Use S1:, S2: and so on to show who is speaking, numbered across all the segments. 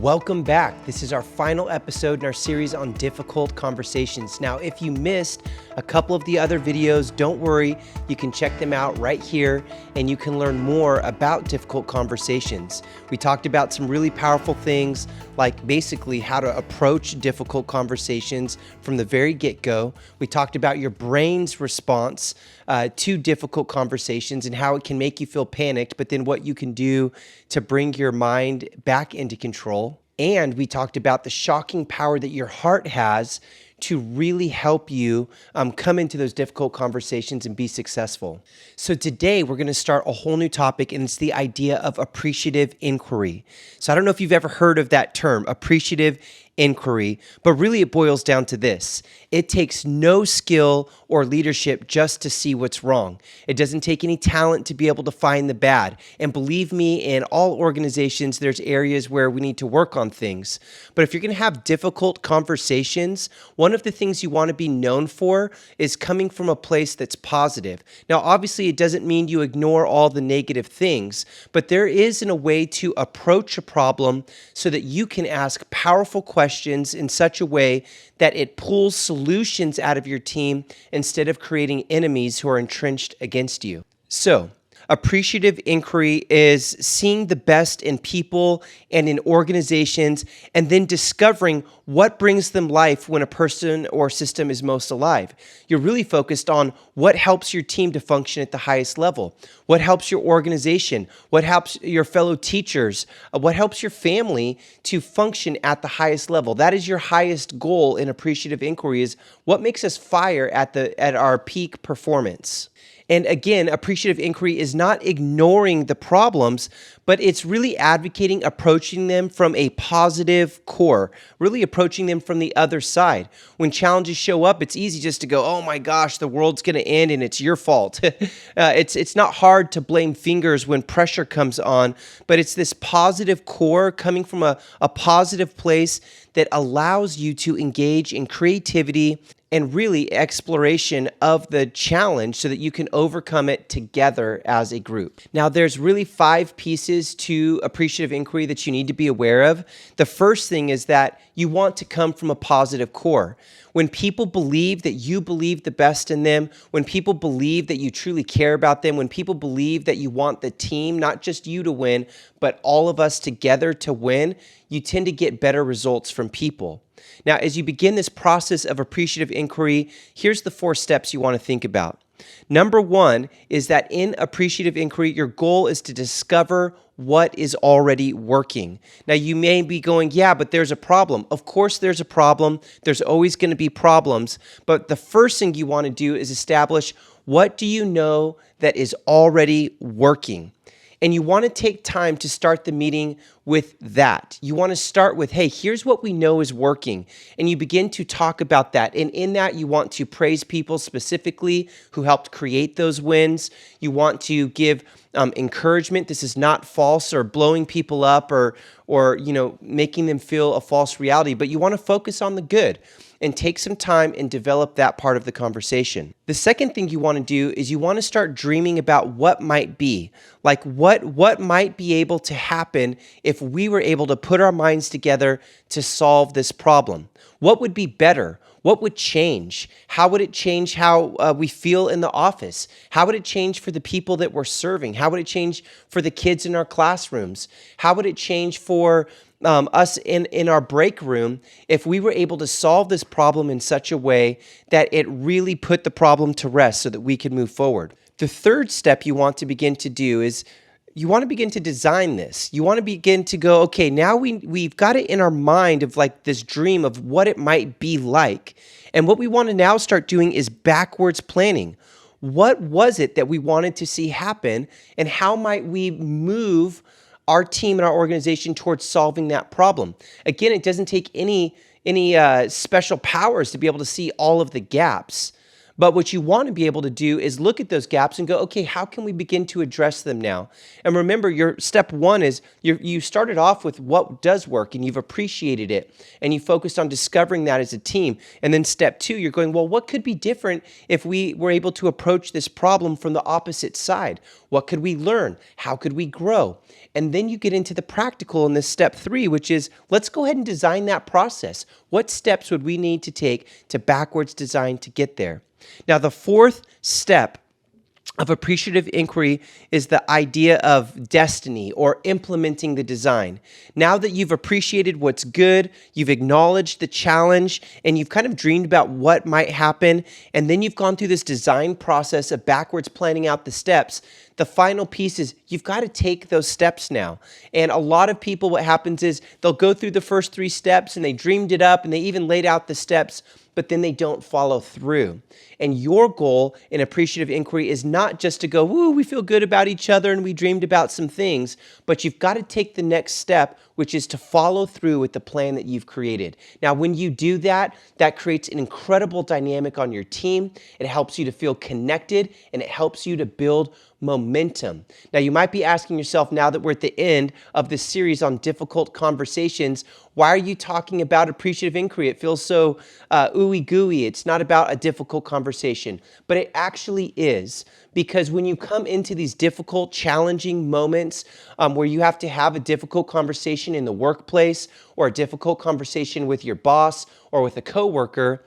S1: Welcome back. This is our final episode in our series on difficult conversations. Now, if you missed a couple of the other videos, don't worry. You can check them out right here and you can learn more about difficult conversations. We talked about some really powerful things like basically how to approach difficult conversations from the very get-go. We talked about your brain's response to difficult conversations and how it can make you feel panicked, but then what you can do to bring your mind back into control. And we talked about the shocking power that your heart has to really help you come into those difficult conversations and be successful. So today we're going to start a whole new topic, and it's the idea of appreciative inquiry. So I don't know if you've ever heard of that term, appreciative inquiry, but really it boils down to this. It takes no skill or leadership just to see what's wrong. It doesn't take any talent to be able to find the bad. And believe me, in all organizations, there's areas where we need to work on things. But if you're going to have difficult conversations, one of the things you want to be known for is coming from a place that's positive. Now, obviously, it doesn't mean you ignore all the negative things, but there is a way to approach a problem so that you can ask powerful questions in such a way that it pulls solutions out of your team instead of creating enemies who are entrenched against you. So, appreciative inquiry is seeing the best in people and in organizations and then discovering what brings them life when a person or system is most alive. You're really focused on what helps your team to function at the highest level, what helps your organization, what helps your fellow teachers, what helps your family to function at the highest level. That is your highest goal in appreciative inquiry, is what makes us fire at our peak performance. And again, appreciative inquiry is not ignoring the problems, but it's really advocating approaching them from a positive core, really approaching them from the other side. When challenges show up, it's easy just to go, oh my gosh, the world's going to end and it's your fault. It's not hard to blame fingers when pressure comes on, but it's this positive core coming from a positive place that allows you to engage in creativity and really exploration of the challenge so that you can overcome it together as a group. Now, there's really 5 pieces to appreciative inquiry that you need to be aware of. The first thing is that you want to come from a positive core. When people believe that you believe the best in them, when people believe that you truly care about them, when people believe that you want the team, not just you to win, but all of us together to win, you tend to get better results from people. Now, as you begin this process of appreciative inquiry, here's the 4 steps you want to think about. Number 1 is that in appreciative inquiry, your goal is to discover what is already working. Now, you may be going, yeah, but there's a problem. Of course, there's a problem. There's always going to be problems. But the first thing you want to do is establish, what do you know that is already working? And you want to take time to start the meeting with that. You want to start with, hey, here's what we know is working. And you begin to talk about that. And in that, you want to praise people specifically who helped create those wins. You want to give encouragement. This is not false or blowing people up or making them feel a false reality, but you want to focus on the good and take some time and develop that part of the conversation. The second thing you want to do is you want to start dreaming about what might be, like what might be able to happen if we were able to put our minds together to solve this problem. What would be better? What would change? How would it change how we feel in the office? How would it change for the people that we're serving? How would it change for the kids in our classrooms? How would it change for us in our break room if we were able to solve this problem in such a way that it really put the problem to rest so that we could move forward? The third step you want to begin to do is you want to begin to design this. You want to begin to go, okay, now we've got it in our mind of like this dream of what it might be like. And what we want to now start doing is backwards planning. What was it that we wanted to see happen, and how might we move our team and our organization towards solving that problem? Again, it doesn't take any special powers to be able to see all of the gaps. But what you want to be able to do is look at those gaps and go, okay, how can we begin to address them now? And remember, your step one is you started off with what does work and you've appreciated it and you focused on discovering that as a team. And then step two, you're going, well, what could be different if we were able to approach this problem from the opposite side? What could we learn? How could we grow? And then you get into the practical in this step three, which is let's go ahead and design that process. What steps would we need to take to backwards design to get there? Now, the fourth step of appreciative inquiry is the idea of destiny or implementing the design. Now that you've appreciated what's good, you've acknowledged the challenge, and you've kind of dreamed about what might happen, and then you've gone through this design process of backwards planning out the steps, the final piece is you've got to take those steps now. And a lot of people, what happens is they'll go through the first three steps and they dreamed it up and they even laid out the steps, but then they don't follow through. And your goal in appreciative inquiry is not just to go, woo, we feel good about each other and we dreamed about some things, but you've got to take the next step, which is to follow through with the plan that you've created. Now, when you do that, that creates an incredible dynamic on your team. It helps you to feel connected and it helps you to build momentum. Now, you might be asking yourself, now that we're at the end of this series on difficult conversations, why are you talking about appreciative inquiry? It feels so ooey gooey. It's not about a difficult conversation, but it actually is. Because when you come into these difficult, challenging moments where you have to have a difficult conversation in the workplace or a difficult conversation with your boss or with a coworker,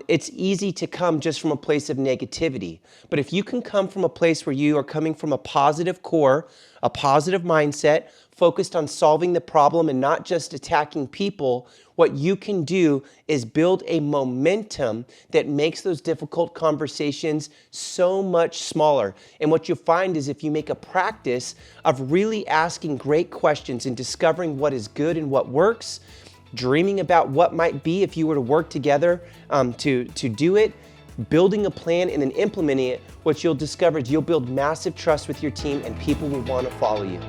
S1: it's easy to come just from a place of negativity. But if you can come from a place where you are coming from a positive core, a positive mindset, focused on solving the problem and not just attacking people, what you can do is build a momentum that makes those difficult conversations so much smaller. And what you'll find is if you make a practice of really asking great questions and discovering what is good and what works, dreaming about what might be if you were to work together to do it, building a plan and then implementing it, what you'll discover is you'll build massive trust with your team and people will want to follow you.